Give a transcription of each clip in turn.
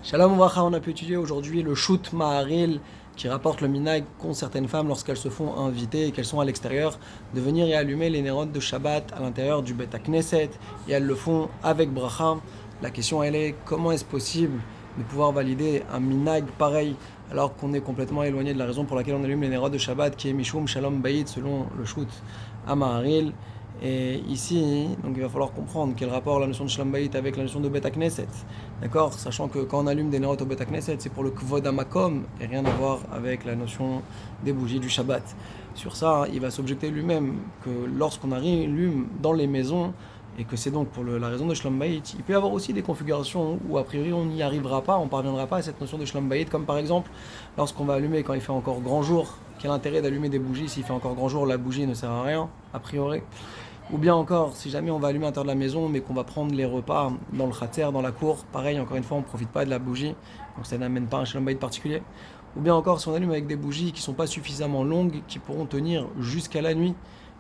Shalom Ouvracha, on a pu étudier aujourd'hui le shoot Maharil qui rapporte le minag qu'ont certaines femmes lorsqu'elles se font inviter et qu'elles sont à l'extérieur de venir et allumer les nérotes de Shabbat à l'intérieur du Bet HaKnesset et elles le font avec bracha. La question elle est comment est-ce possible de pouvoir valider un minag pareil alors qu'on est complètement éloigné de la raison pour laquelle on allume les nérotes de Shabbat qui est Mishum Shalom Bayit selon le shoot à Maharil. Et ici, donc il va falloir comprendre quel rapport la notion de Shalom Bayit avec la notion de Bet HaKnesset. D'accord? Sachant que quand on allume des nérotes au Bet HaKnesset, c'est pour le Kvod HaMakom et rien à voir avec la notion des bougies du Shabbat. Sur ça, il va s'objecter lui-même que lorsqu'on allume dans les maisons, et que c'est donc pour la raison de Shalom Bayit, il peut y avoir aussi des configurations où a priori on n'y arrivera pas, on ne parviendra pas à cette notion de Shalom Bayit, comme par exemple lorsqu'on va allumer quand il fait encore grand jour. Quel intérêt d'allumer des bougies s'il fait encore grand jour, la bougie ne sert à rien, a priori. Ou bien encore, si jamais on va allumer à l'intérieur de la maison, mais qu'on va prendre les repas dans le khater, dans la cour, pareil, encore une fois, on ne profite pas de la bougie, donc ça n'amène pas un shalom bayit particulier. Ou bien encore, si on allume avec des bougies qui ne sont pas suffisamment longues, qui pourront tenir jusqu'à la nuit,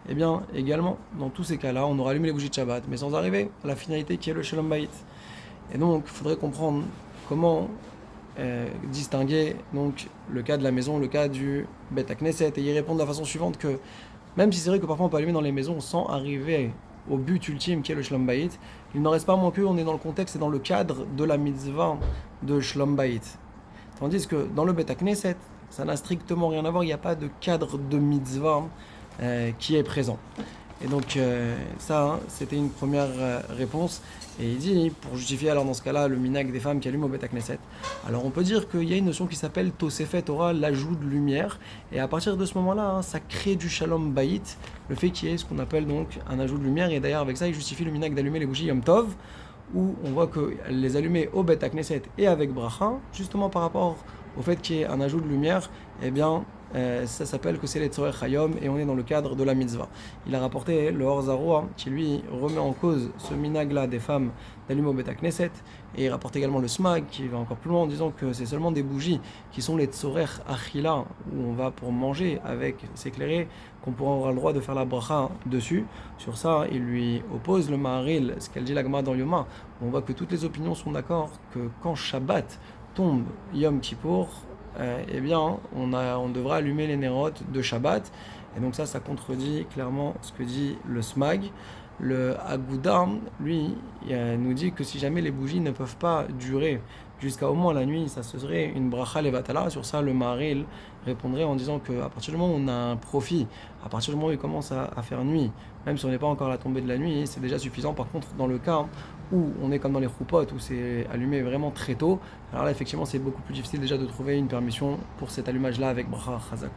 eh bien, également, dans tous ces cas-là, on aura allumé les bougies de Shabbat, mais sans arriver à la finalité qui est le shalom bayit. Et donc, il faudrait comprendre comment distinguer donc, le cas de la maison, le cas du Bet HaKnesset, et y répondre de la façon suivante que même si c'est vrai que parfois on peut allumer dans les maisons sans arriver au but ultime qui est le Shalom Bayit, il n'en reste pas moins qu'on est dans le contexte et dans le cadre de la mitzvah de Shalom Bayit. Tandis que dans le Bet HaKnesset, ça n'a strictement rien à voir, il n'y a pas de cadre de mitzvah qui est présent. Et donc ça, c'était une première réponse. Et il dit, pour justifier alors dans ce cas-là le minag des femmes qui allument au Bet HaKnesset, alors on peut dire qu'il y a une notion qui s'appelle Tosefet Torah, l'ajout de lumière. Et à partir de ce moment-là, ça crée du Shalom Bayit, le fait qu'il y ait ce qu'on appelle donc un ajout de lumière. Et d'ailleurs avec ça, il justifie le minag d'allumer les bougies Yom Tov, où on voit que les allumer au Bet HaKnesset et avec bracha, justement par rapport au fait qu'il y ait un ajout de lumière, eh bien ça s'appelle que c'est les Tzorech Hayom et on est dans le cadre de la mitzvah. Il a rapporté le Or Zaroua qui lui remet en cause ce minag-là des femmes d'allumer au Bet HaKnesset, et il rapporte également le Smag qui va encore plus loin en disant que c'est seulement des bougies qui sont les Tzorech Achila où on va pour manger avec s'éclairer qu'on pourra avoir le droit de faire la bracha dessus. Sur ça, il lui oppose le Maharil, ce qu'elle dit la Gemara dans Yoma. On voit que toutes les opinions sont d'accord que quand Shabbat tombe Yom Kippour, eh bien, on devra allumer les nérotes de Shabbat. Et donc ça contredit clairement ce que dit le Smag. Le Agouda, lui, nous dit que si jamais les bougies ne peuvent pas durer jusqu'à au moins la nuit, ça serait une bracha levatala. Sur ça, le Maharil répondrait en disant qu'à partir du moment où on a un profit, à partir du moment où il commence à faire nuit, même si on n'est pas encore à la tombée de la nuit, c'est déjà suffisant. Par contre, dans le cas où on est comme dans les choupotes, où c'est allumé vraiment très tôt, alors là, effectivement, c'est beaucoup plus difficile déjà de trouver une permission pour cet allumage-là avec bracha chazak.